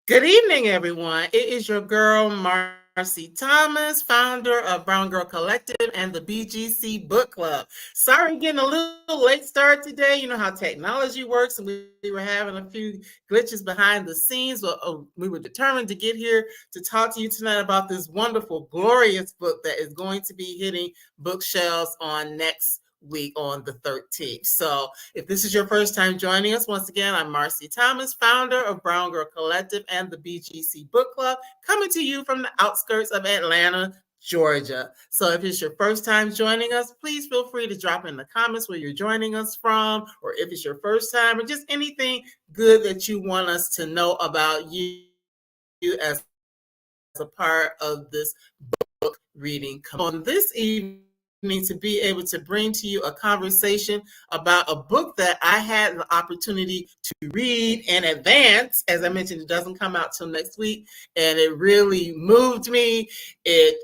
Good evening, everyone. It is your girl, Marcy Thomas, founder of Brown Girl Collective and the BGC Book Club. Sorry, getting a little late start today. You know how technology works, and we were having a few glitches behind the scenes. We were determined to get here to talk to you tonight about this wonderful, glorious book that is going to be hitting bookshelves on next week on the 13th. So if this is your first time joining us, once again, I'm Marcy Thomas, founder of Brown Girl Collective and the BGC Book Club, coming to you from the outskirts of Atlanta, Georgia. So if it's your first time joining us, please feel free to drop in the comments where you're joining us from, or if it's your first time, or just anything good that you want us to know about you as a part of this book reading. On this evening, to be able to bring to you a conversation about a book that I had the opportunity to read in advance. As I mentioned, it doesn't come out till next week, and it really moved me. It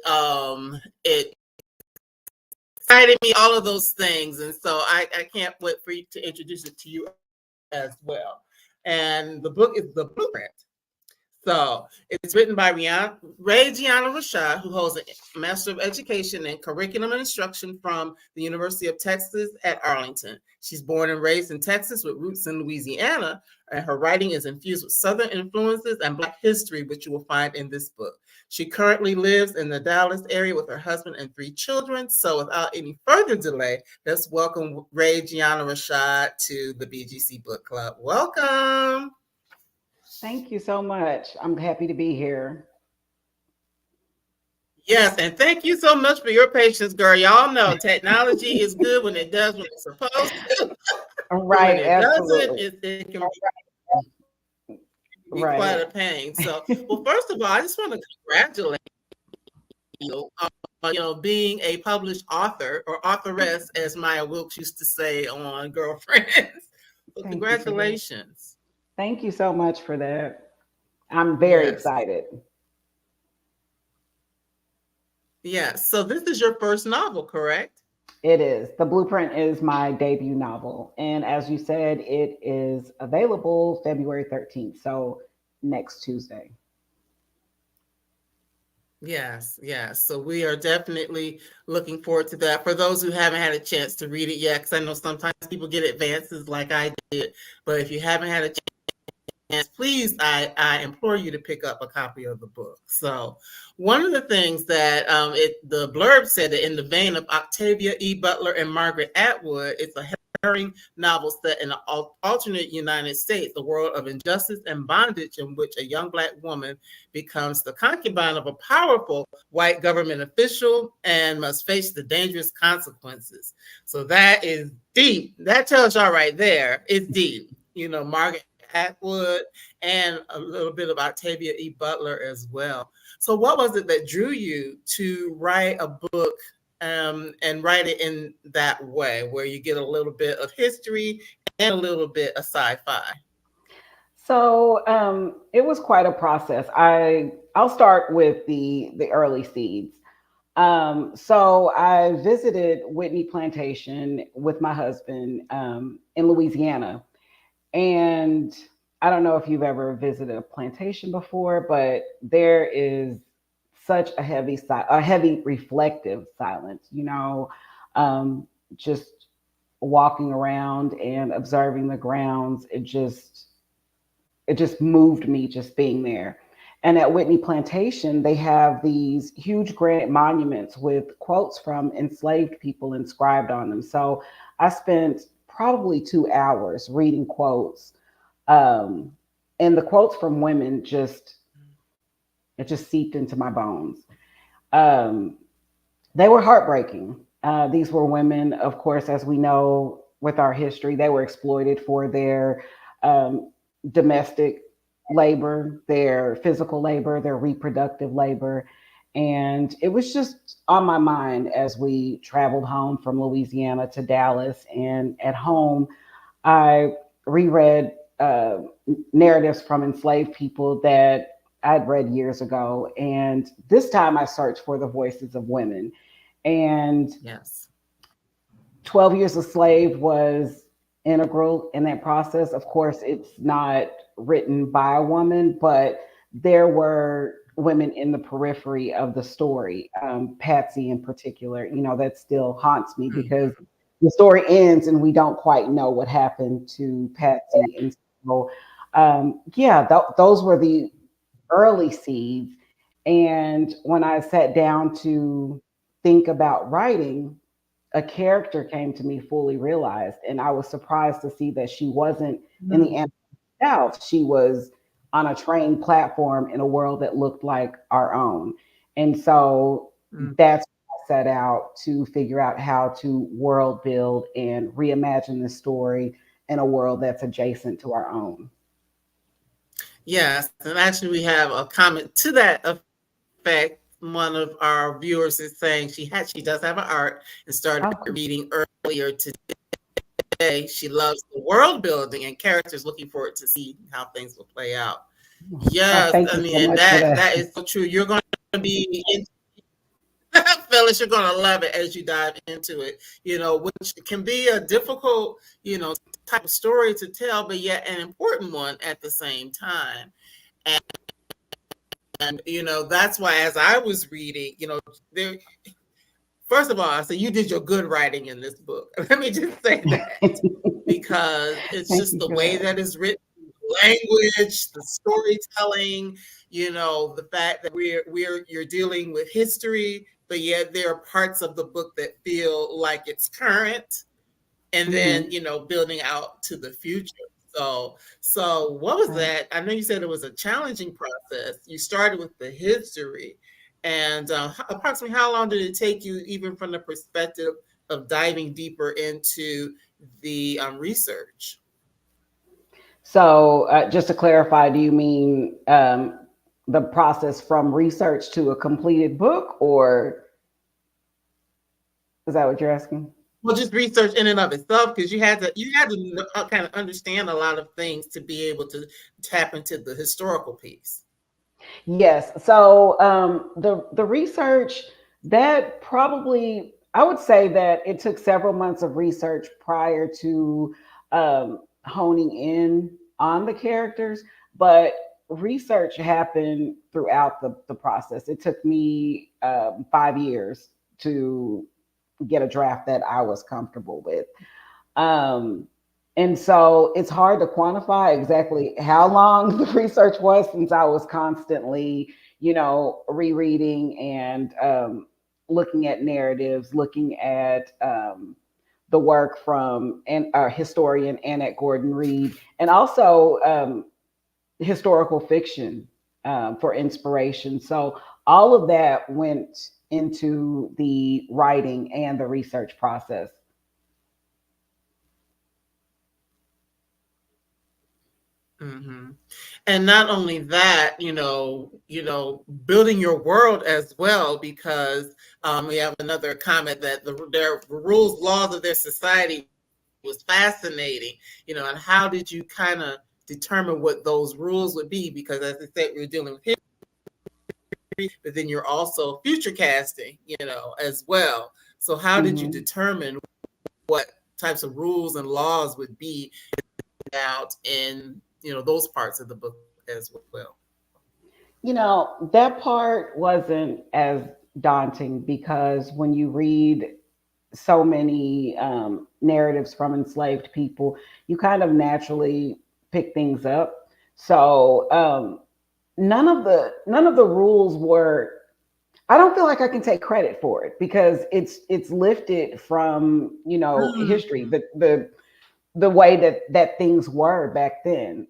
excited me, all of those things, and so I can't wait for you to introduce it to you as well. And the book is The Blueprint. So it's written by Rae Giana Rashad, who holds a Master of Education in Curriculum and Instruction from the University of Texas at Arlington. She's born and raised in Texas with roots in Louisiana, and her writing is infused with Southern influences and Black history, which you will find in this book. She currently lives in the Dallas area with her husband and 3 children. So without any further delay, let's welcome Rae Giana Rashad to the BGC Book Club. Welcome. Thank you so much. I'm happy to be here. Yes, and thank you so much for your patience, girl. Y'all know technology is good when it does what it's supposed to, but when Right, it doesn't, absolutely. it can be quite Right. a pain. So, well, first of all, I just want to congratulate you being a published author or authoress, as Maya Wilkes used to say on Girlfriends. So, Thank you for that. congratulations. Thank you so much for that. I'm very Yes, excited. yes. So, this is your first novel, correct? It is. The Blueprint is my debut novel. And as you said, it is available February 13th. So next Tuesday. Yes, yes. So we are definitely looking forward to that. For those who haven't had a chance to read it yet, because I know sometimes people get advances like I did, but if you haven't had a chance, please, I implore you to pick up a copy of the book. So one of the things that the blurb said that in the vein of Octavia E. Butler and Margaret Atwood, it's a harrowing novel set in an alternate United States, the world of injustice and bondage, in which a young Black woman becomes the concubine of a powerful white government official and must face the dangerous consequences. So that is deep. That tells y'all right there, it's deep. Margaret Atwood and a little bit of Octavia E. Butler as well. So, what was it that drew you to write a book and write it in that way, where you get a little bit of history and a little bit of sci-fi? So it was quite a process. I'll start with the early seeds. So I visited Whitney Plantation with my husband in Louisiana, and I don't know if you've ever visited a plantation before, but there is such a heavy reflective silence. Um, just walking around and observing the grounds. It just moved me just being there. And at Whitney Plantation, they have these huge granite monuments with quotes from enslaved people inscribed on them. So I spent probably 2 hours reading quotes. Um, and the quotes from women it just seeped into my bones. Um, they were heartbreaking. These were women, of course, as we know with our history, they were exploited for their um, domestic labor, their physical labor, their reproductive labor. And it was just on my mind as we traveled home from Louisiana to Dallas. And at home, I reread narratives from enslaved people that I'd read years ago. And this time I searched for the voices of women. And Yes. 12 Years a Slave was integral in that process. Of course, it's not written by a woman, but there were women in the periphery of the story. Patsy in particular, that still haunts me because Mhm. the story ends and we don't quite know what happened to Patsy. And so, yeah, those were the early seeds. And when I sat down to think about writing, a character came to me fully realized. And I was surprised to see that she wasn't in the Mm. South. She was on a train platform in a world that looked like our own. And so Mm. that's what I set out to figure out how to world build and reimagine the story in a world that's adjacent to our own. Yes, and actually we have a comment to that effect. One of our viewers is saying she does have an art and started Okay. reading earlier today. She loves the world building and characters, looking forward to see how things will play out. Oh, Yes, thank I you mean, so and much for that that. is so true. You're going to be in, Phyllis, you're going to love it as you dive into it. Which can be a difficult, type of story to tell, but yet an important one at the same time. And that's why as I was reading, there. First of all, I say you did your good writing in this book. Let me just say that because it's Thank just you the for way that. that is written, language, the storytelling, the fact that you're dealing with history, but yet there are parts of the book that feel like it's current, and then Hmm. building out to the future. So what was Right. that? I know you said it was a challenging process. You started with the history, and approximately how long did it take you, even from the perspective of diving deeper into the research? So, just to clarify, do you mean the process from research to a completed book, or is that what you're asking? Well, just research in and of itself, because you had to kind of understand a lot of things to be able to tap into the historical piece. Yes. So, the research that probably I would say that it took several months of research prior to honing in on the characters, but research happened throughout the process. It took me 5 years to get a draft that I was comfortable with. Um, and so it's hard to quantify exactly how long the research was, since I was constantly, rereading and looking at narratives, looking at the work from historian Annette Gordon Reed, and also historical fiction for inspiration. So all of that went into the writing and the research process. Hmm. And not only that, building your world as well, because we have another comment that their rules, laws of their society was fascinating, and how did you kind of determine what those rules would be? Because as I said, we were dealing with history, but then you're also future casting, as well. So how did you Mhm. determine what types of rules and laws would be out in, those parts of the book as well? That part wasn't as daunting because when you read so many narratives from enslaved people, you kind of naturally pick things up. So none of the rules were. I don't feel like I can take credit for it because it's lifted from history, Mm. the way that things were back then.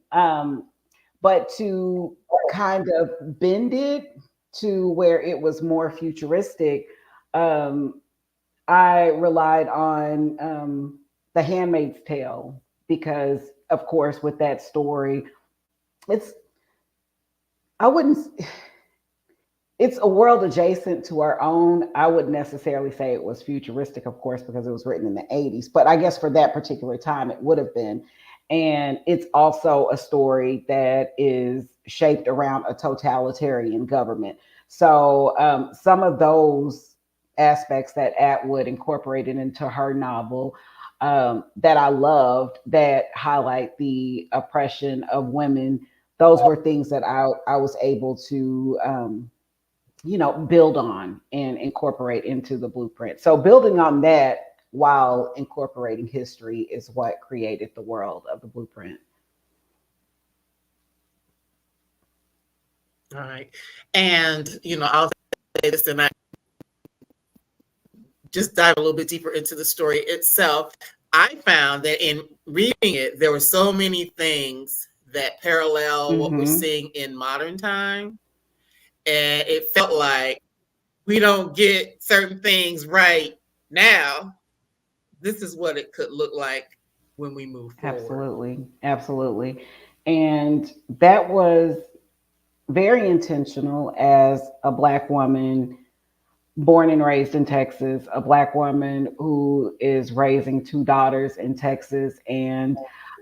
But to kind of bend it to where it was more futuristic, um, I relied on The Handmaid's Tale because, of course, with that story, it's I wouldn't. It's a world adjacent to our own. I wouldn't necessarily say it was futuristic, of course, because it was written in the 80s, but I guess for that particular time it would have been. And it's also a story that is shaped around a totalitarian government. So some of those aspects that Atwood incorporated into her novel that I loved, that highlight the oppression of women those were things that I was able to build on and incorporate into the blueprint. So building on that while incorporating history is what created the world of the blueprint. All right. And, I'll say this, and I just dive a little bit deeper into the story itself. I found that in reading it, there were so many things that parallel what we're seeing in modern time. And it felt like we don't get certain things right now. This is what it could look like when we move forward. Absolutely. Absolutely. And that was very intentional as a Black woman born and raised in Texas, a Black woman who is raising two daughters in Texas. And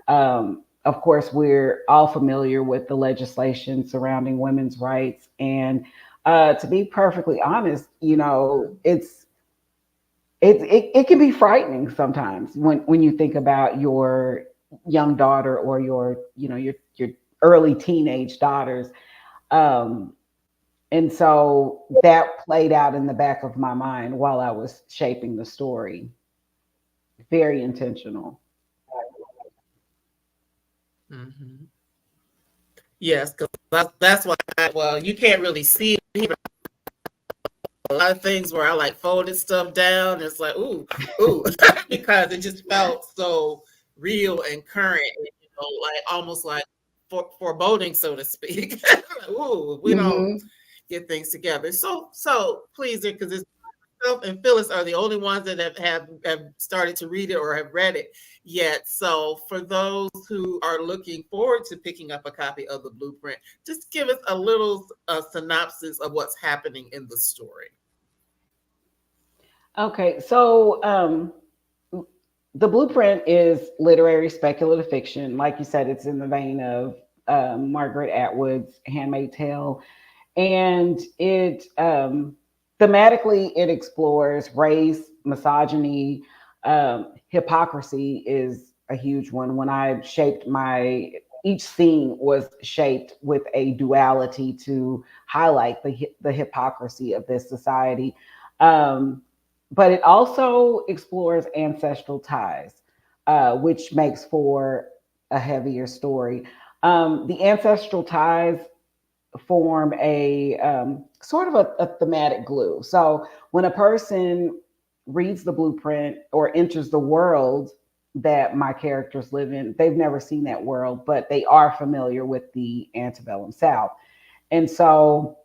of course, we're all familiar with the legislation surrounding women's rights. And to be perfectly honest, it can be frightening sometimes when you think about your young daughter or your early teenage daughters. And so that played out in the back of my mind while I was shaping the story. Very intentional. Mm-hmm. Yes, because that's why. Well, you can't really see it. A lot of things where I like folded stuff down. It's like ooh, because it just felt so real and current. Like almost like foreboding, so to speak. Ooh, we don't Mm-hmm. get things together. So please, because it's myself and Phyllis are the only ones that have started to read it or have read it yet. So for those who are looking forward to picking up a copy of the blueprint, just give us a little synopsis of what's happening in the story. Okay, so the blueprint is literary speculative fiction. Like you said, it's in the vein of Margaret Atwood's Handmaid's Tale. And it thematically it explores race, misogyny, hypocrisy is a huge one. When I shaped each scene was shaped with a duality to highlight the hypocrisy of this society. Um, but it also explores ancestral ties, which makes for a heavier story. The ancestral ties form a sort of a thematic glue. So when a person reads the blueprint or enters the world that my characters live in, they've never seen that world, but they are familiar with the antebellum South. And so,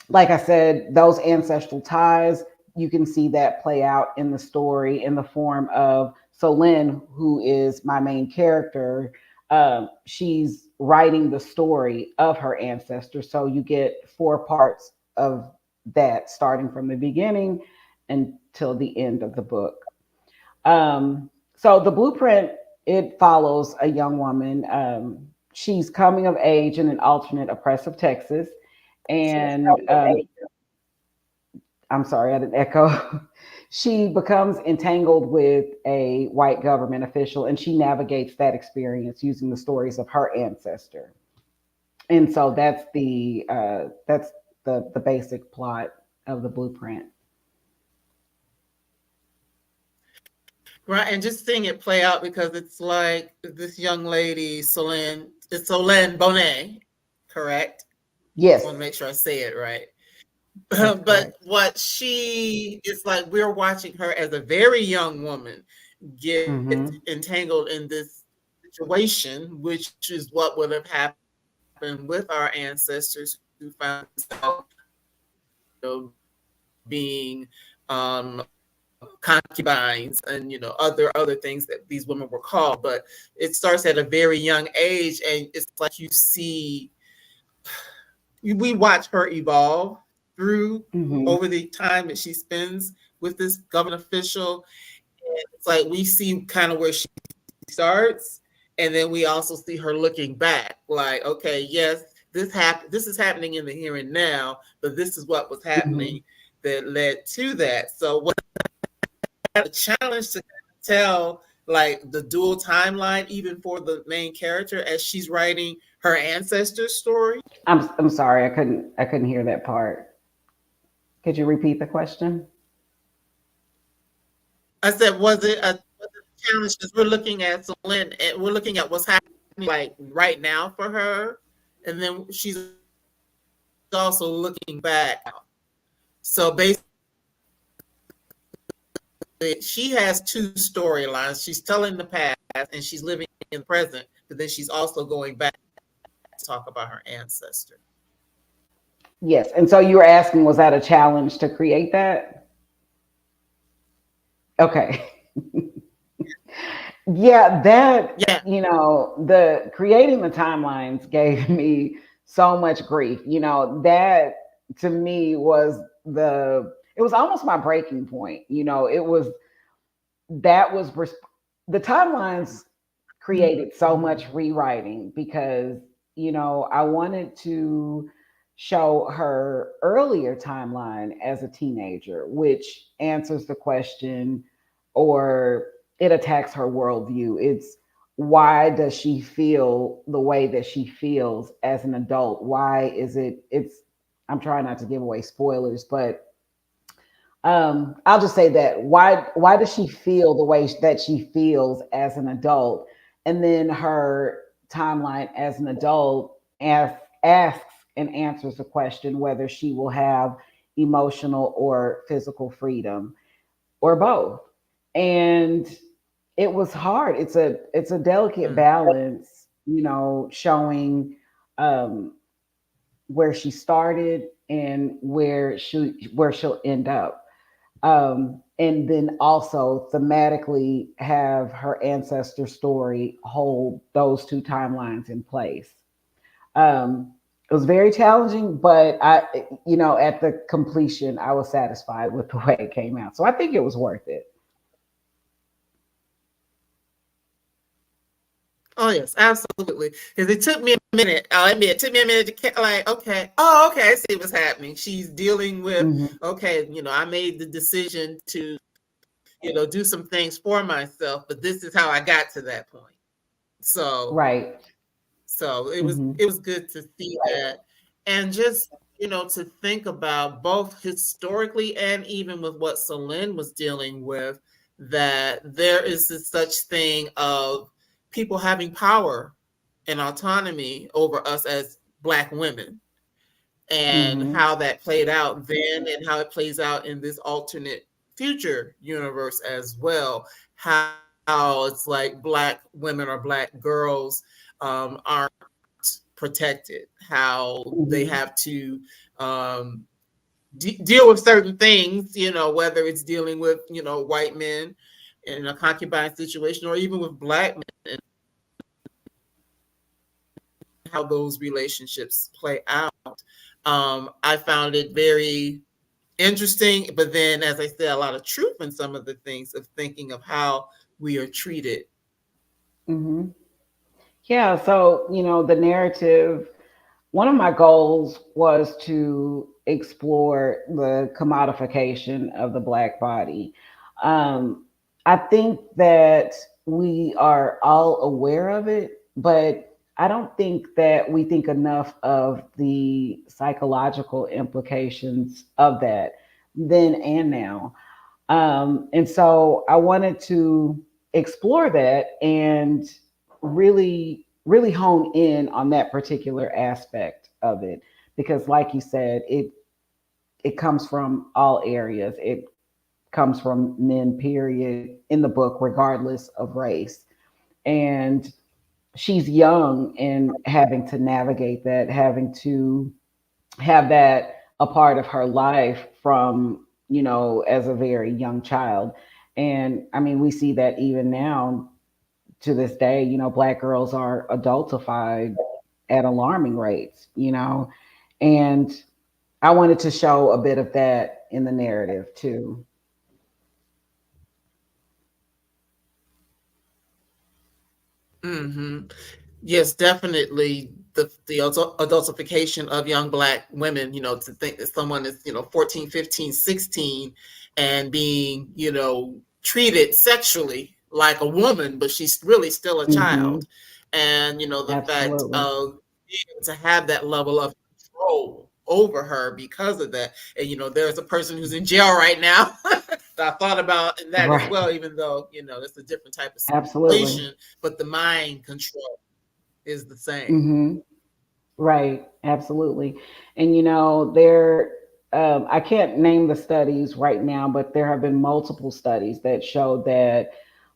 like I said, those ancestral ties, you can see that play out in the story in the form of Solenne, who is my main character. She's writing the story of her ancestors. So you get four parts of that, starting from the beginning until the end of the book. So the blueprint, it follows a young woman. She's coming of age in an alternate oppressive Texas. And I'm sorry, I didn't echo. She becomes entangled with a white government official and she navigates that experience using the stories of her ancestor. And so that's the basic plot of the blueprint. Right, and just seeing it play out because it's like this young lady, it's Solenne Bonet, correct? Yes, Just want to make sure I say it right. that's But correct. what she is like, we're watching her as a very young woman get Mm-hmm. entangled in this situation, which is what would have happened with our ancestors who found themselves, being concubines and other things that these women were called. But it starts at a very young age, and it's like we watch her evolve through Mm-hmm. over the time that she spends with this government official. And it's like we see kind of where she starts, and then we also see her looking back, like, okay, yes, this is happening in the here and now, but this is what was Mm-hmm. happening that led to that. So what a challenge to tell like the dual timeline, even for the main character as she's writing her ancestor story. I'm sorry, I couldn't hear that part. Could you repeat the question? I said, was it a challenge? Because we're looking at Solenne and we're looking at what's happening like right now for her, and then she's also looking back. So basically, she has two storylines. She's telling the past and she's living in the present, but then she's also going back to talk about her ancestor. Yes. And so you were asking, was that a challenge to create that? Okay. Yeah, that, Yeah. the creating the timelines gave me so much grief. That to me was it was almost my breaking point. It was, that was, the timelines created so much rewriting because, I wanted to show her earlier timeline as a teenager, which answers the question, or it attacks her worldview. It's, why does she feel the way that she feels as an adult? Why is I'm trying not to give away spoilers, but I'll just say that, why does she feel the way that she feels as an adult? And then her timeline as an adult asks and answers the question whether she will have emotional or physical freedom, or both. And it was hard. It's a delicate Mm. balance, showing where she started and where she'll end up. And then also thematically have her ancestor story hold those two timelines in place. It was very challenging, but at the completion, I was satisfied with the way it came out. So I think it was worth it. Oh yes, absolutely. Because it took me a minute. I'll admit, it took me a minute to like, okay, oh, okay, I see what's happening. She's dealing with, Hmm. okay, I made the decision to, do some things for myself, but this is how I got to that point. So, Right. so it was Hmm. it was good to see that, and just to think about both historically and even with what Solenne was dealing with, that there is this such thing of people having power and autonomy over us as Black women, and Hmm. how that played out then and how it plays out in this alternate future universe as well. How it's like Black women or Black girls aren't protected, how they Hmm. have to deal with certain things, whether it's dealing with, white men in a concubine situation or even with Black men, how those relationships play out. I found it very interesting, but then, as I said, a lot of truth in some of the things of thinking of how we are treated. Hmm. Yeah. So, the narrative, one of my goals was to explore the commodification of the Black body. Um, I think that we are all aware of it, but I don't think that we think enough of the psychological implications of that then and now. And so I wanted to explore that and really, really hone in on that particular aspect of it. Because, like you said, it comes from all areas. It comes from men, period, in the book, regardless of race. And she's young and having to navigate that, having to have that a part of her life from, as a very young child. And I mean, we see that even now to this day, Black girls are adultified at alarming rates, and I wanted to show a bit of that in the narrative too. Hmm. Yes, definitely the adultification of young Black women, to think that someone is, 14, 15, 16, and being, treated sexually like a woman, but she's really still a Mm-hmm. child. And, the fact Absolutely. of being able to have that level of control over her because of that. And, there's a person who's in jail right now. I thought about that as Right. well, even though, it's a different type of Absolutely. situation, but the mind control is the same. Mm-hmm. Right, absolutely. And there, I can't name the studies right now, but there have been multiple studies that show that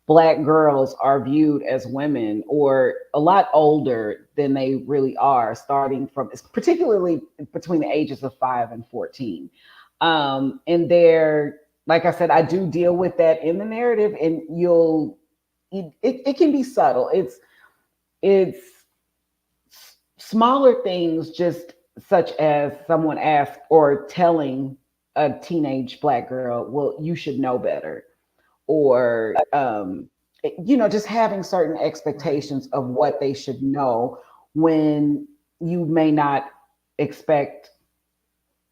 Black girls are viewed as women or a lot older than they really are, starting from, particularly between the ages of 5 and 14. And they're, like I said, I do deal with that in the narrative, and it can be subtle. It's smaller things, just such as someone asked or telling a teenage Black girl, well, you should know better, or just having certain Right. expectations of what they should know, when you may not expect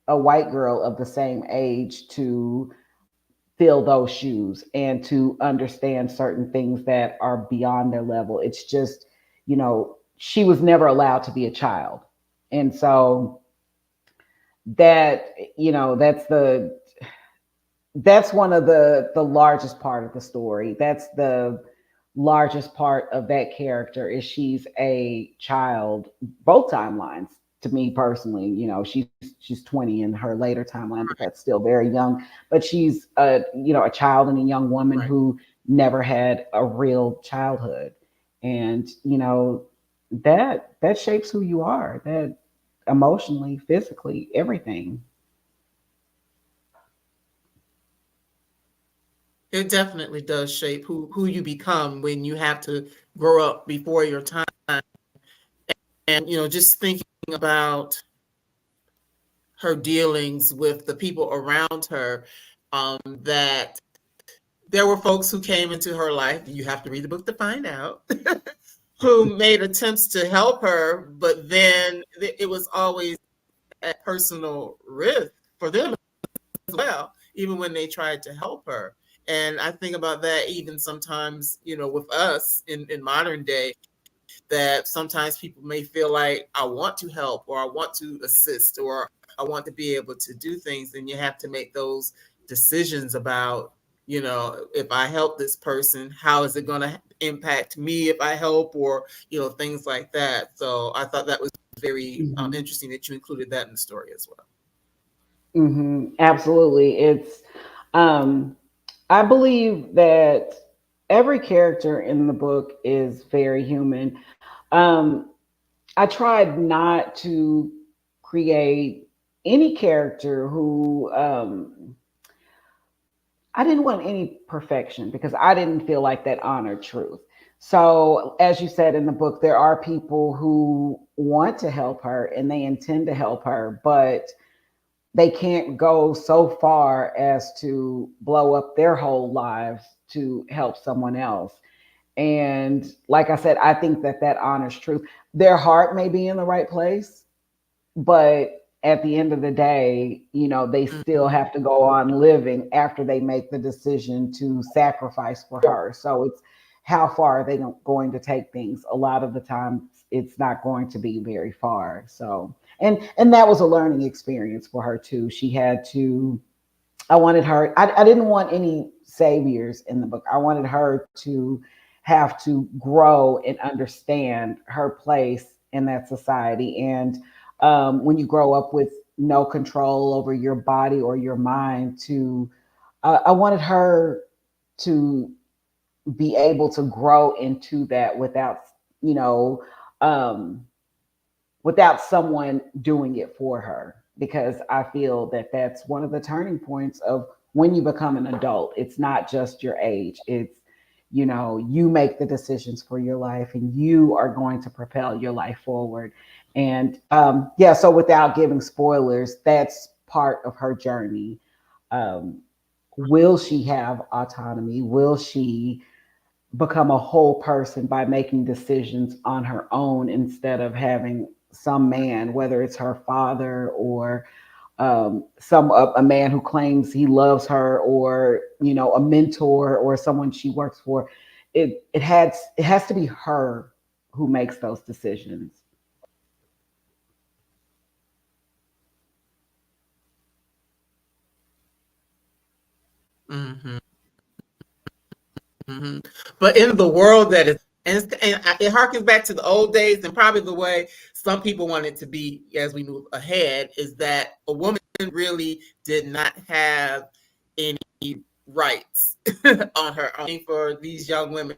a white girl of the same age to fill those shoes and to understand certain things that are beyond their level. It's just, she was never allowed to be a child. And so that, that's one of the largest part of the story. That's the largest part of that character, is she's a child, both timelines. To me personally, she's 20 in her later timeline, but that's still very young. But she's a child and a young woman Right. who never had a real childhood. And that shapes who you are, that emotionally, physically, everything. It definitely does shape who you become when you have to grow up before your time. And, just thinking about her dealings with the people around her, that there were folks who came into her life, you have to read the book to find out, who made attempts to help her, but then it was always at personal risk for them as well, even when they tried to help her. And I think about that even sometimes, with us in modern day, that sometimes people may feel like, I want to help, or I want to assist, or I want to be able to do things. And you have to make those decisions about, if I help this person, how is it going to impact me if I help, or, things like that. So I thought that was very Mm-hmm. interesting that you included that in the story as well. Absolutely. Um, I believe that every character in the book is very human. Um, I tried not to create any character who, I didn't want any perfection, because I didn't feel like that honored truth. So, as you said in the book, there are people who want to help her and they intend to help her, but they can't go so far as to blow up their whole lives to help someone else. And like I said, I think that honors truth. Their heart may be in the right place, but at the end of the day, they still Mhm. have to go on living after they make the decision to sacrifice for her. So it's, how far are they going to take things? A lot of the time, it's not going to be very far. So, and that was a learning experience for her too. She had to. I wanted her. I didn't want any saviors in the book. I wanted her to have to grow and understand her place in that society. And when you grow up with no control over your body or your mind, I wanted her to be able to grow into that without, you know, um, without someone doing it for her, because I feel that that's one of the turning points of when you become an adult. It's not just your age. It's, you make the decisions for your life and you are going to propel your life forward. And yeah, so without giving spoilers, that's part of her journey. Um, will she have autonomy? Will she become a whole person by making decisions on her own instead of having some man, whether it's her father or a man who claims he loves her, or a mentor or someone she works for? it has to be her who makes those decisions. Hmm. Hmm. But in the world that is, and it harkens back to the old days, and probably the way some people want it to be as we move ahead, is that a woman really did not have any rights on her own. For these young women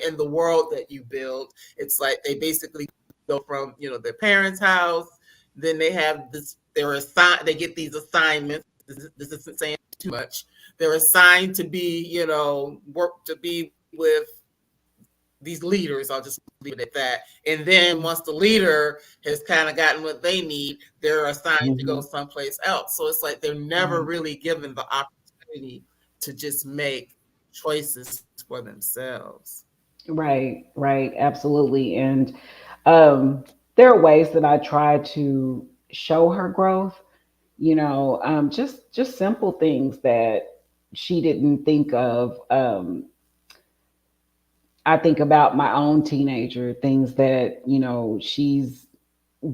in the world that you build, it's like they basically go from their parents' house, then they have this. They're assigned. They get these assignments. This isn't saying too much. They're assigned to be, work to be with these leaders. I'll just leave it at that. And then once the leader has kind of gotten what they need, they're assigned to go Hmm. someplace else. So it's like they're never Right. really given the opportunity to just make choices for themselves. Right, right, absolutely. And um, there are ways that I try to show her growth. Just simple things that she didn't think of. I think about my own teenager, things that she's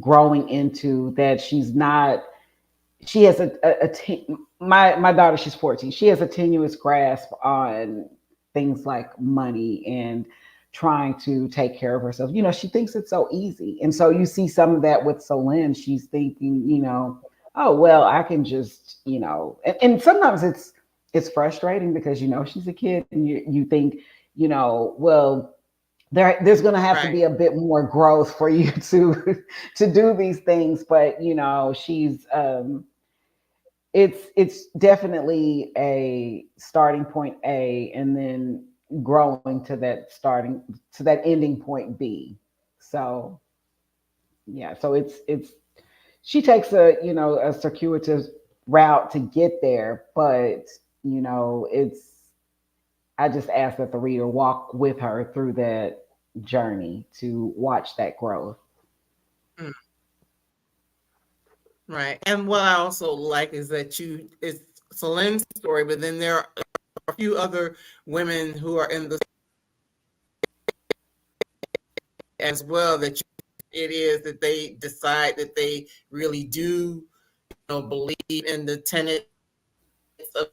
growing into that she's not. She has my daughter. She's 14. She has a tenuous grasp on things like money and trying to take care of herself. She thinks it's so easy, and so you see some of that with Solenne. She's thinking, oh well, I can just, and sometimes it's frustrating because she's a kid, and you think, well, there's going to have to Right. be a bit more growth for you to do these things, but she's it's definitely a starting point A, and then growing to that ending point B. So yeah, so it's she takes a circuitous route to get there, but it's I just ask that the reader walk with her through that journey to watch that growth. Mm, right. And what I also like is that it's Solene's story, but then there are a few other women who are in the as well that it is that they decide that they really do, believe in the tenets of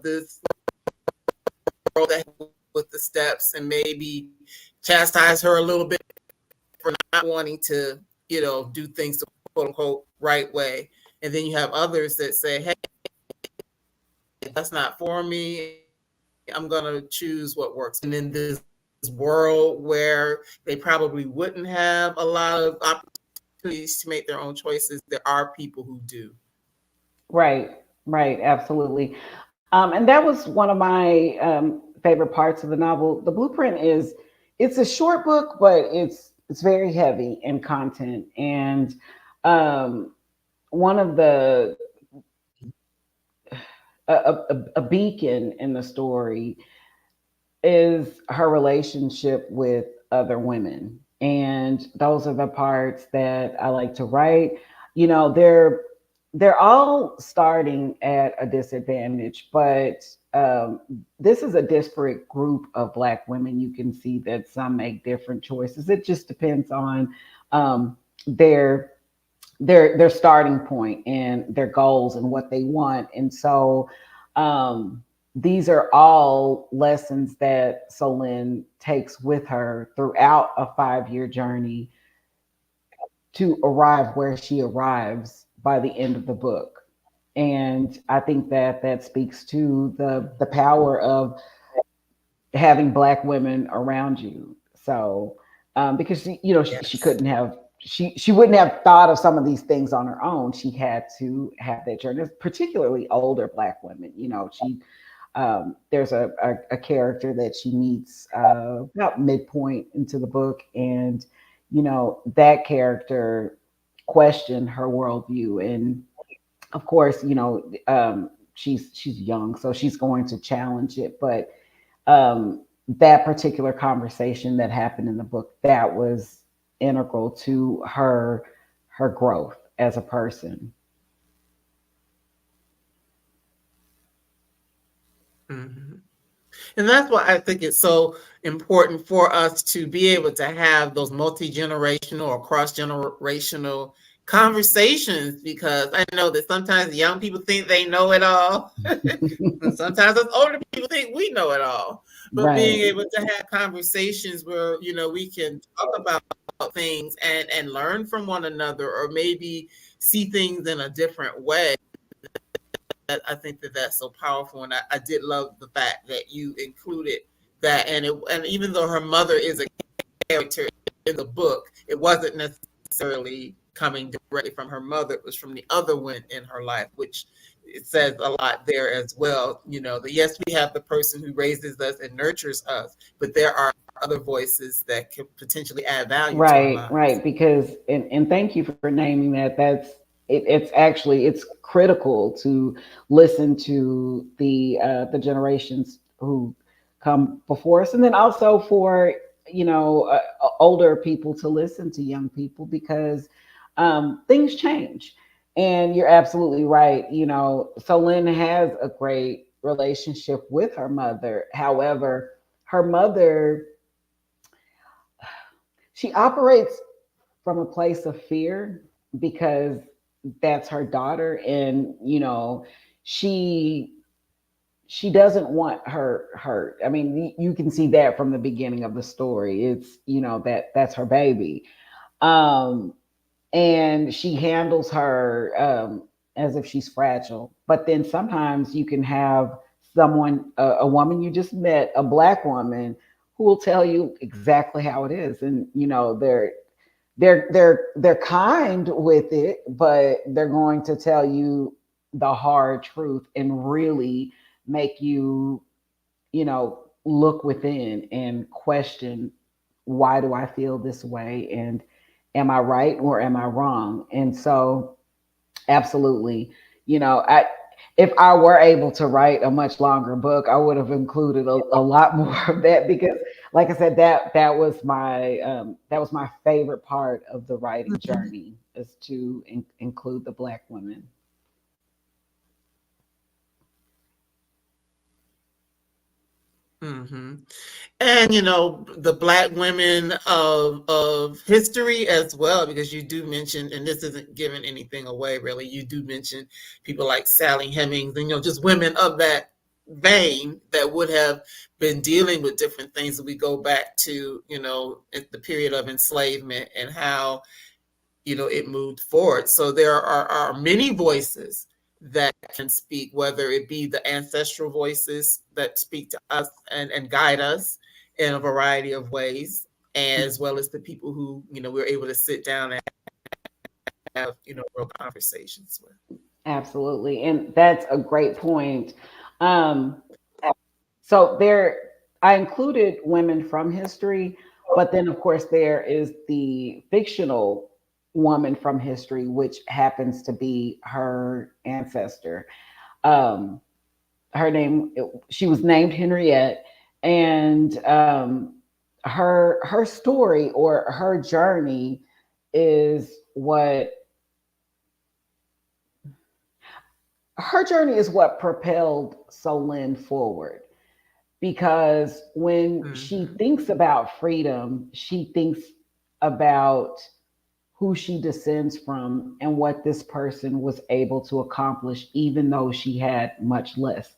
this world that with the steps, and maybe chastise her a little bit for not wanting to, do things the quote unquote right way. And then you have others that say, hey, that's not for me. I'm going to choose what works. And in this world where they probably wouldn't have a lot of opportunities to make their own choices, there are people who do. Right, right, absolutely. And that was one of my favorite parts of the novel. The Blueprint it's a short book, but it's very heavy in content. And um, one of the a beacon in the story is her relationship with other women. And those are the parts that I like to write. They're all starting at a disadvantage, but this is a disparate group of Black women. You can see that some make different choices. It just depends on their their starting point and their goals and what they want. And so um, these are all lessons that Solenne takes with her throughout a 5-year journey to arrive where she arrives by the end of the book. And I think that that speaks to the power of having Black women around you. So because she Yes. couldn't have she wouldn't have thought of some of these things on her own. She had to have that journey, particularly older Black women. She there's a character that she meets about midpoint into the book, and that character questioned her worldview. And of course, she's young, so she's going to challenge it. But that particular conversation that happened in the book, that was integral to her growth as a person. Mhm. And that's why I think it's so important for us to be able to have those multi-generational or cross-generational conversations, because I know that sometimes young people think they know it all. And sometimes us older people think we know it all. But being Right. able to have conversations where, we can talk about things and learn from one another, or maybe see things in a different way. I think that that's so powerful, and I did love the fact that you included that. And even though her mother is a character in the book, it wasn't necessarily coming directly from her mother. It was from the other women in her life, which it says a lot there as well. That yes, we have the person who raises us and nurtures us, but there are other voices that can potentially add value to our Right, lives. right. Because and thank you for naming that. It's actually it's critical to listen to the generations who come before us, and then also for older people to listen to young people, because things change. And you're absolutely right. Solyn has a great relationship with her mother. However, her mother, she operates from a place of fear, because that's her daughter, and she she doesn't want her hurt. I mean, you can see that from the beginning of the story. It's that's her baby. um and she handles her as if she's fragile. But then sometimes you can have someone, a woman you just met, a black woman, who will tell you exactly how it is, and they're kind with it, but they're going to tell you the hard truth and really make you, look within and question, why do I feel this way, and am I right or am I wrong? And so, absolutely, I if I were able to write a much longer book, I would have included a lot more of that, because, like I said, that was my favorite part of the writing journey, is to include the black women. Hmm. And the black women of history as well, because you do mention, and this isn't giving anything away really, you do mention people like Sally Hemings, and just women of that vein that would have been dealing with different things. That we go back to at the period of enslavement, and how it moved forward. So there are many voices that can speak, whether it be the ancestral voices that speak to us and guide us in a variety of ways, as well as the people who we're able to sit down and have real conversations with. Absolutely, and that's a great point. um So there, I included women from history, but then of course there is the fictional woman from history, which happens to be her ancestor. Um, her name, she was named Henriette, and her story, or her journey, is what propelled Solyn forward, because when she Hmm. thinks about freedom, she thinks about who she descends from and what this person was able to accomplish, even though she had much less,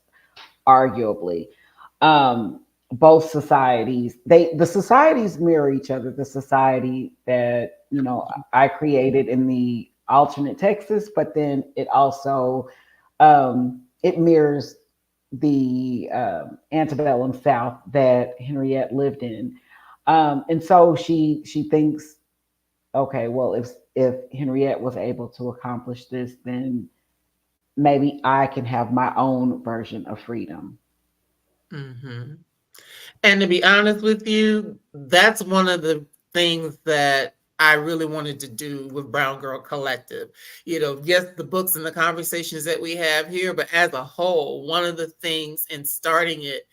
arguably. Both societies, the societies mirror each other. The society that I created in the alternate Texas, but then it also it mirrors the antebellum South that Henriette lived in. And so she thinks, okay, well, if Henriette was able to accomplish this, then maybe I can have my own version of freedom. Hmm. And to be honest with you, that's one of the things that I really wanted to do with Brown Girl Collective. Yes, the books and the conversations that we have here, but as a whole, one of the things in starting it,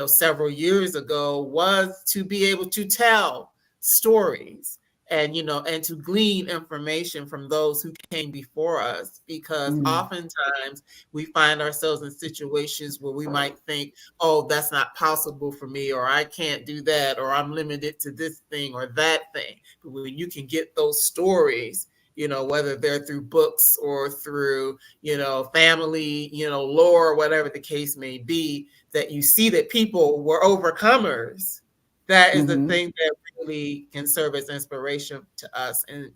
several years ago, was to be able to tell stories and and to glean information from those who came before us, because Mm, oftentimes we find ourselves in situations where we might think, oh, that's not possible for me, or I can't do that, or I'm limited to this thing or that thing. But when you can get those stories, whether they're through books or through, family, lore, whatever the case may be, that you see that people were overcomers, that is the mhm. thing that really can serve as inspiration to us in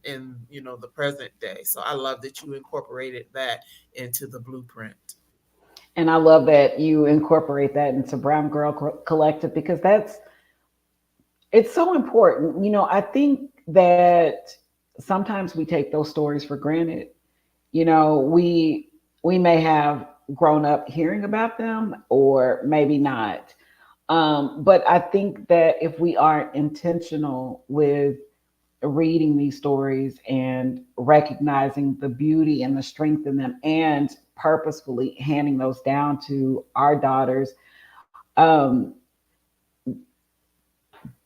the present day. So I love that you incorporated that into the blueprint. And I love that you incorporate that into Brown Girl Collective, because it's so important. I think that sometimes we take those stories for granted. We may have grown up hearing about them, or maybe not. But I think that if we aren't intentional with reading these stories and recognizing the beauty and the strength in them, and purposefully handing those down to our daughters, um,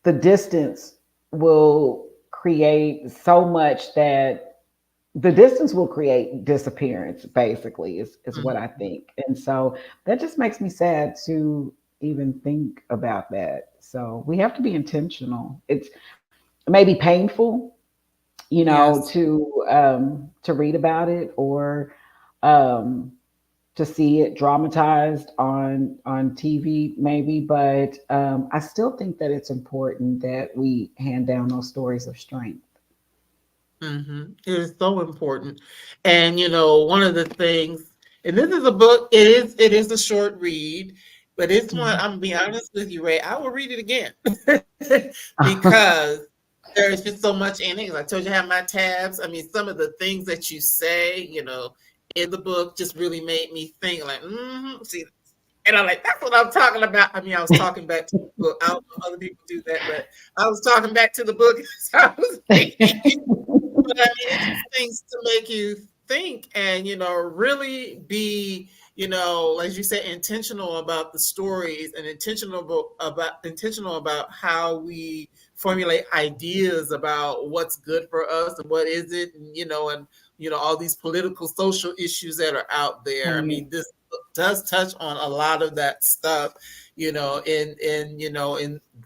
the distance will create so much that the distance will create disappearance, basically, is what I Mhm. think. And so that just makes me sad to even think about that. So we have to be intentional. It's maybe painful, Yes. to read about it, or um, to see it dramatized on TV, maybe. But I still think that it's important that we hand down those stories of strength. It is so important. And one of the things, and this is a book, it is a short read, but it's one, Mhm. I'm gonna be honest with you, Ray, I will read it again. Because there's just so much in it. As I told you, I have my tabs. I mean, some of the things that you say, in the book just really made me think like, see, and I'm like, that's what I'm talking about. I mean, I was talking back to the book. I don't know if other people do that, but I was talking back to the book as I was reading. But I mean, it's just things to make you think and, really be, as you said, intentional about the stories, and intentional about how we formulate ideas about what's good for us and what isn't, and all these political, social issues that are out there. I Right. mean, this book does touch on a lot of that stuff, in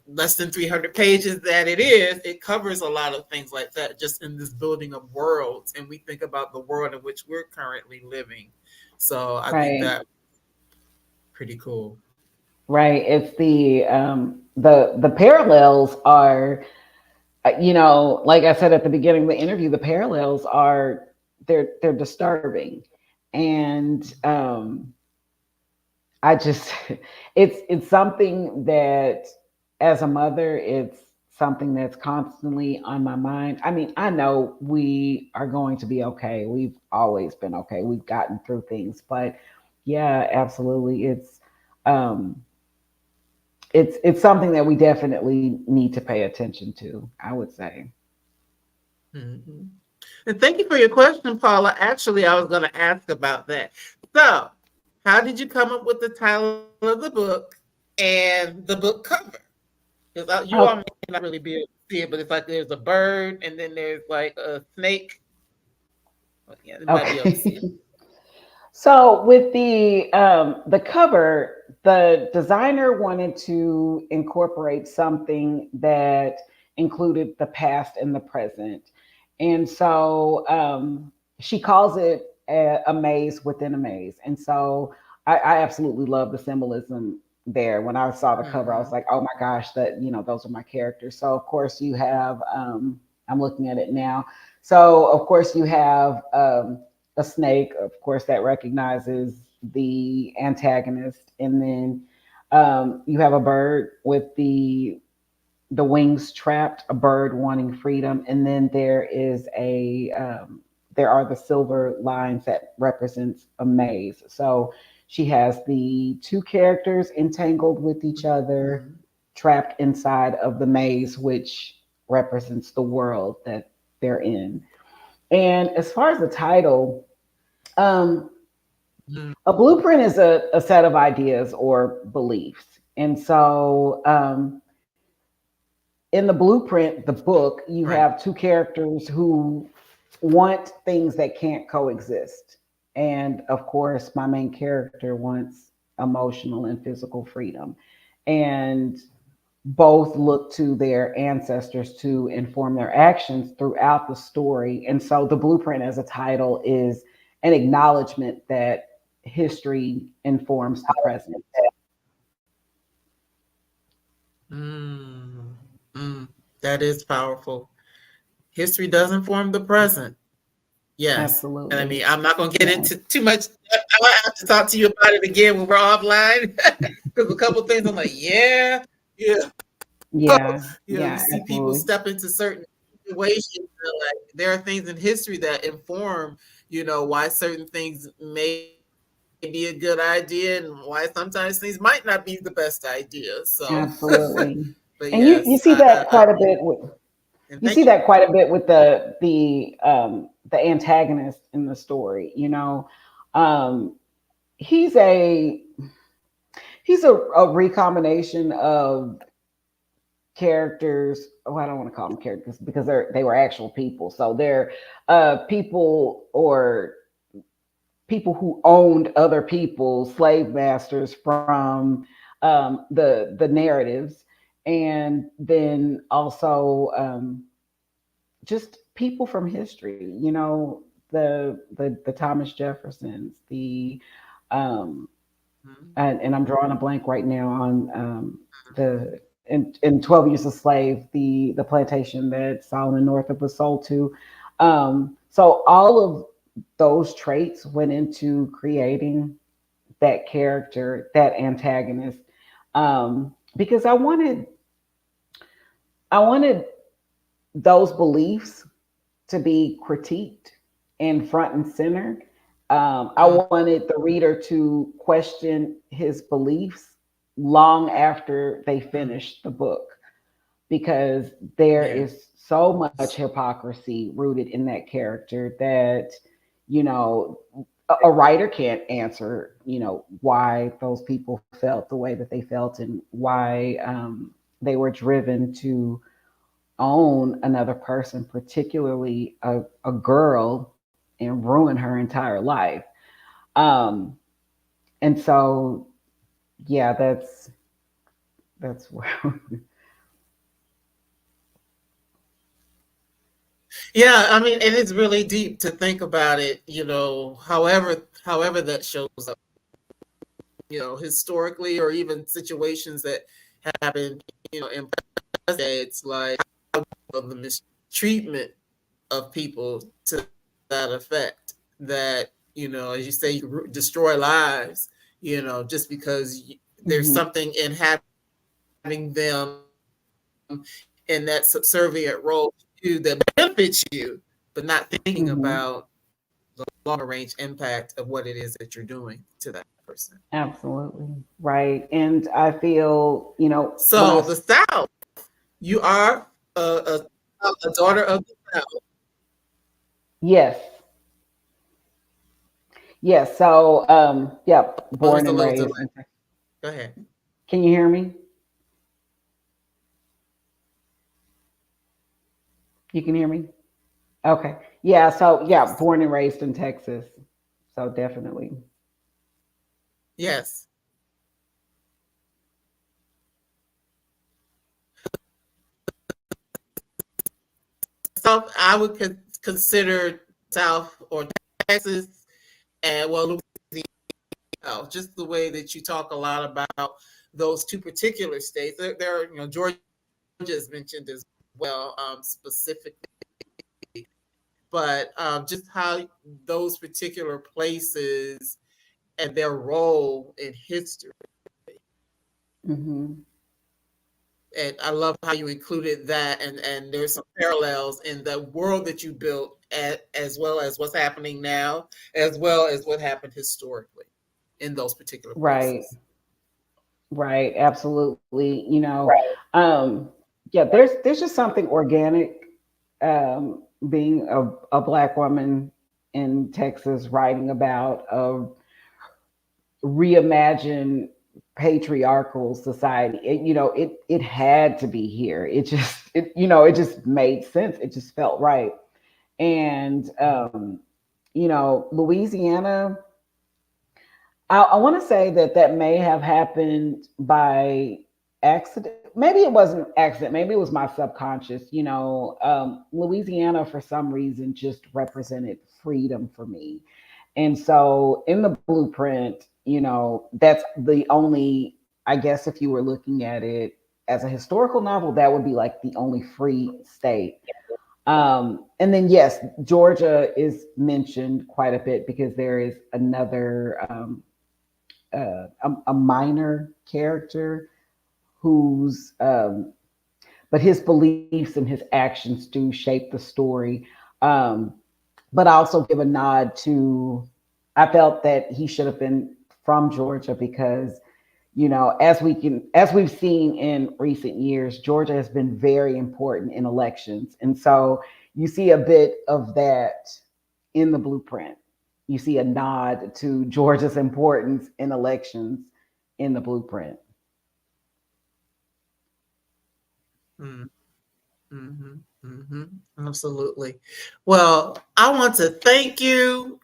less than 300 pages that it covers a lot of things like that, just in this building of worlds, and we think about the world in which we're currently living. So I think Right. that pretty cool. Right. It's the parallels are, like I said at the beginning of the interview, the parallels are, they're disturbing. And I just it's something that, as a mother, it's something that's constantly on my mind. I mean, I know we are going to be okay. We've always been okay. We've gotten through things, but yeah, absolutely. Um it's something that we definitely need to pay attention to, I would say. Mhm. And thank you for your question, Paula. Actually, I was going to ask about that. So, how did you come up with the title of the book and the book cover? Because you all may Oh, not really be able to see it, but it's like there's a bird and then there's like a snake. Oh, yeah, you might be able to see okay. it. So with the cover, the designer wanted to incorporate something that included the past and the present, and so she calls it a maze within a maze. And so I absolutely love the symbolism there. When I saw the cover, I was Mhm. like, oh my gosh, that those are my characters. So of course you have, I'm looking at it now. So of course you have. A snake, of course, that recognizes the antagonist, and then you have a bird with the wings trapped, a bird wanting freedom, and then there are the silver lines that represents a maze. So she has the two characters entangled with each other, Mhm. trapped inside of the maze, which represents the world that they're in. And as far as the title, um, a blueprint is a set of ideas or beliefs. And so in the blueprint, the book, you Right. have two characters who want things that can't coexist. And of course, my main character wants emotional and physical freedom. And both look to their ancestors to inform their actions throughout the story. And so the blueprint as a title is an acknowledgement that history informs the present. Mm, mm, that is powerful. History does inform the present. Yes. And I Absolutely. mean, I'm not going to get Yeah. into too much. I might have to talk to you about it again when we're offline. Because a couple of things I'm like, yeah, yeah. Yeah. You Yeah. see people Absolutely. step into certain situations. Like there are things in history that inform, why certain things may be a good idea and why sometimes things might not be the best idea. So, Absolutely. but And you yes, see that quite a bit with and you thank see you. that quite a bit with the antagonist in the story. Um, he's a recombination of characters. Oh, I don't want to call them characters because they were actual people. So they're people who owned other people, slave masters from the narratives, and then also just people from history. The Thomas Jeffersons, the Mhm. and I'm drawing a blank right now on the in 12 Years a Slave, the plantation that Solomon Northup was sold to. So all of those traits went into creating that character, that antagonist, because I wanted those beliefs to be critiqued and front and center. I Mm, wanted the reader to question his beliefs long after they mm, finished the book because there yeah. is so much hypocrisy rooted in that character that, you know, a writer can't answer, why those people felt the way that they felt and why they were driven to own another person, particularly a girl, and ruin her entire life. Um, and so, yeah, that's where. Yeah, I mean, it is really deep to think about it, however that shows up, historically or even situations that happen, in present day. It's like of the mistreatment of people to that effect that, as you say, you destroy lives, just because there's Mhm, something in having them in that subservient role to you that benefits you, but not thinking mhm. about the longer range impact of what it is that you're doing to that person. Absolutely. Right. And I feel, when So the South, you are a daughter of the South. yes, yes. So, yeah, Oh, there's born a and little raised delay. in Texas. Go ahead. Can you hear me? You can hear me? Okay. Yeah. So, yeah, Yes. born and raised in Texas. So, definitely. Yes. South, I would consider South or Texas, and well, Louisiana, just the way that you talk a lot about those two particular states. There are, Georgia is mentioned as well, specifically, but just how those particular places and their role in history. Hmm. And I love how you included that, and there's some parallels in the world that you built, as well as what's happening now, as well as what happened historically in those particular Right. places. Right. Absolutely. Um, yeah, there's just something organic being a black woman in Texas writing about a reimagined patriarchal society. It had to be here. It just it just made sense. It just felt right. And Louisiana, I want to say that may have happened by accident. Maybe it wasn't accident. Maybe it was my subconscious. Louisiana for some reason just represented freedom for me, and so in the blueprint, that's the only. I guess if you were looking at it as a historical novel, that would be like the only free state. And then yes, Georgia is mentioned quite a bit because there is another a minor character who's but his beliefs and his actions do shape the story. Um, but I also give a nod to I felt that he should have been from Georgia because as we've seen in recent years, Georgia has been very important in elections. And so you see a bit of that in the blueprint. You see a nod to Georgia's importance in elections in the blueprint. Mm, mhm, mhm, absolutely. Well, I want to thank you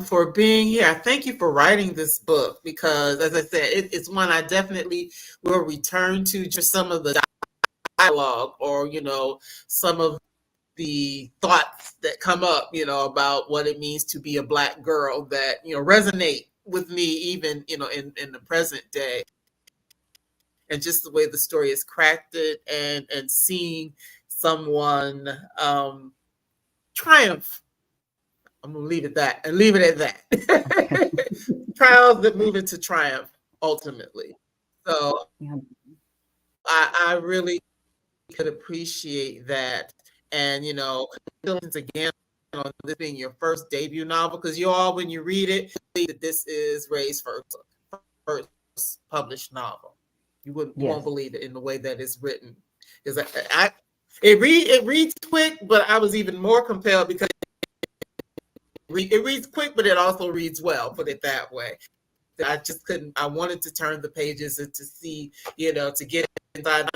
for being here. I thank you for writing this book because, as I said, it's one I definitely will return to. Just some of the dialogue, or some of the thoughts that come up, about what it means to be a Black girl that resonate with me, even in the present day, and just the way the story is crafted, and seeing someone triumph. I'm gonna leave it that and leave it at that. Trials that move into triumph ultimately. So Yeah. I really could appreciate that. And congratulations again on this being your first debut novel, because you all, when you read it, see that this is Rae's first published novel. You won't Yes. believe it in the way that it's written. Because it reads quick, but I was even more compelled because it reads quick, but it also reads well. Put it that way. I just couldn't. I wanted to turn the pages and to see, to get inside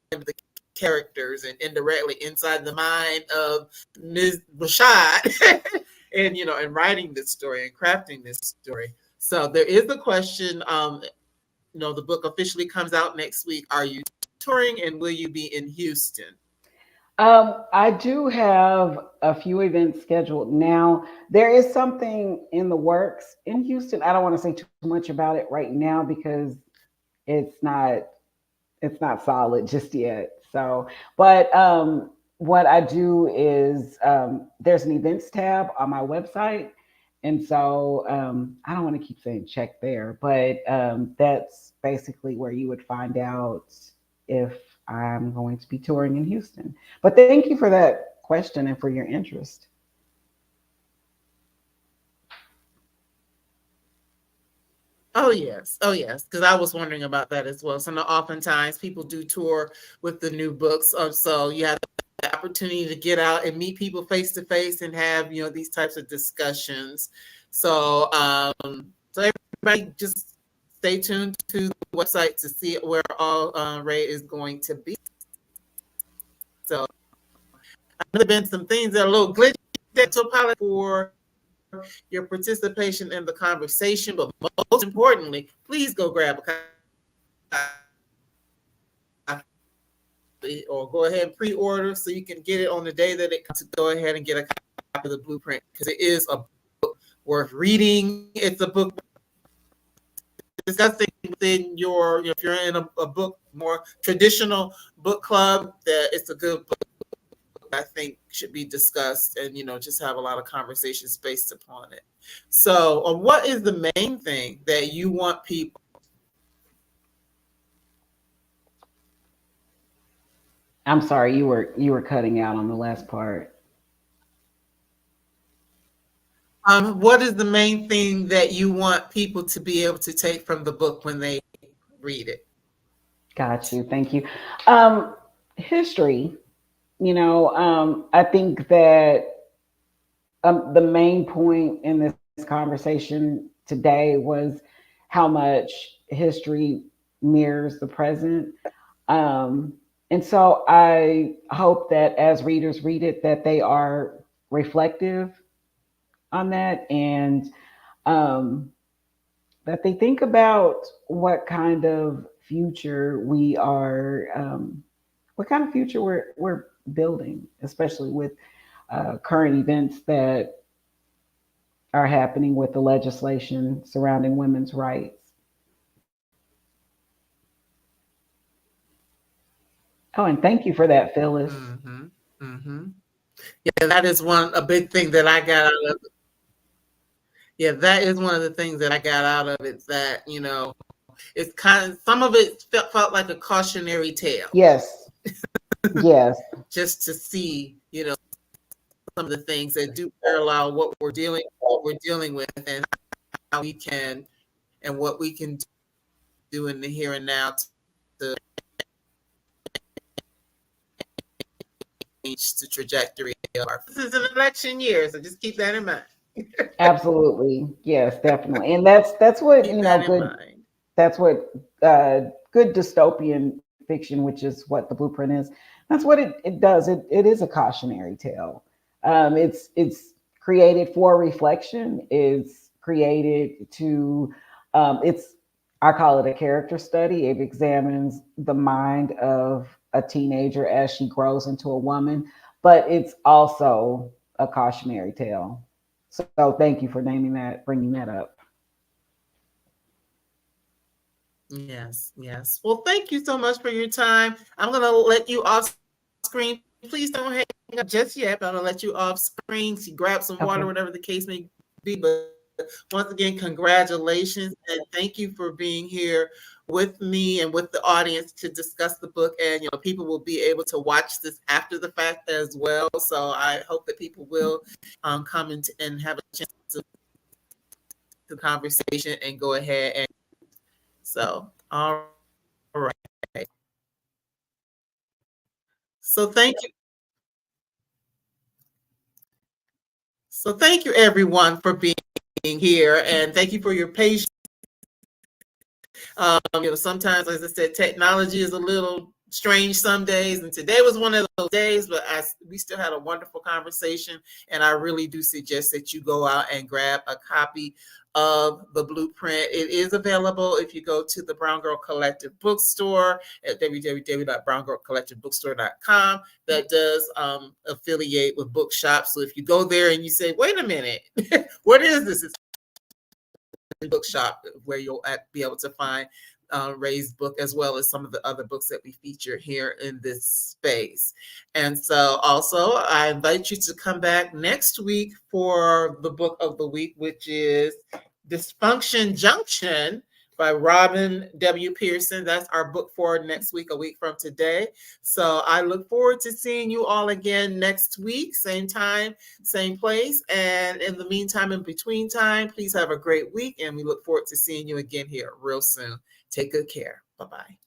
the characters and indirectly inside the mind of Ms. Rashad, and writing this story and crafting this story. So there is the question. The book officially comes out next week. Are you touring, and will you be in Houston? I do have a few events scheduled now. There is something in the works in Houston. I don't want to say too much about it right now because it's not it's not solid just yet. So, but what I do is there's an events tab on my website, and so I don't want to keep saying check there, but that's basically where you would find out if I'm going to be touring in Houston. But thank you for that question and for your interest. Oh yes, oh yes, because I was wondering about that as well. So now oftentimes people do tour with the new books, so you have the opportunity to get out and meet people face to face and have these types of discussions. So everybody just stay tuned to the website to see where all Rae is going to be. So I know there have been some things that are a little glitchy. So apologize for your participation in the conversation, but most importantly, please go grab a copy or go ahead and pre-order so you can get it on the day that it comes. To go ahead and get a copy of the blueprint, because it is a book worth reading. It's a book discussing within your, if you're in a book, more traditional book club, that it's a good book I think should be discussed, and just have a lot of conversations based upon it. So what is the main thing that you want people? I'm sorry, you were cutting out on the last part. What is the main thing that you want people to be able to take from the book when they read it? Got you. Thank you. History. I think that the main point in this conversation today was how much history mirrors the present. Um, And so I hope that as readers read it, that they are reflective on that, and um, that they think about what kind of future we are, what kind of future we're building, especially with current events that are happening with the legislation surrounding women's rights. Oh, and thank you for that, Phyllis. Mm-hmm. Mm-hmm. Yeah, that is a big thing that I got out of it. Yeah, that is one of the things that I got out of it, that, it's kind of, some of it felt like a cautionary tale, Yes, yes, just to see, some of the things that do parallel what we're dealing with, and how we can, and what we can do in the here and now to change the trajectory of our. This is an election year, so just keep that in mind. absolutely. Yes, definitely. And that's what, Keep that in good, mind. that's what good dystopian fiction, which is what the blueprint is. That's what it does. It is a cautionary tale. It's created for reflection. It's created to it's I call it a character study. It examines the mind of a teenager as she grows into a woman, but it's also a cautionary tale. So thank you for naming that, bringing that up. Yes, yes. Well, thank you so much for your time. I'm going to let you off screen. Please don't hang up just yet, but I'm going to let you off screen to grab some water, Okay. whatever the case may be. But once again, congratulations, and thank you for being here with me and with the audience to discuss the book. And, people will be able to watch this after the fact as well. So I hope that people will come and have a chance to the conversation and go ahead and so all right. So thank you everyone for being here, and thank you for your patience. Sometimes, as I said, technology is a little strange some days, and today was one of those days, but we still had a wonderful conversation, and I really do suggest that you go out and grab a copy of the blueprint. It is available if you go to the Brown Girl Collective bookstore at www.browngirlcollectivebookstore.com. That does affiliate with bookshops. So if you go there and you say, wait a minute, what is this? It's bookshop where you'll be able to find Rae's book, as well as some of the other books that we feature here in this space. And so also I invite you to come back next week for the book of the week, which is Dysfunction Junction by Robin W. Pearson. That's our book for next week, a week from today. So I look forward to seeing you all again next week, same time, same place. And in the meantime, in between time, please have a great week. And we look forward to seeing you again here real soon. Take good care. Bye-bye.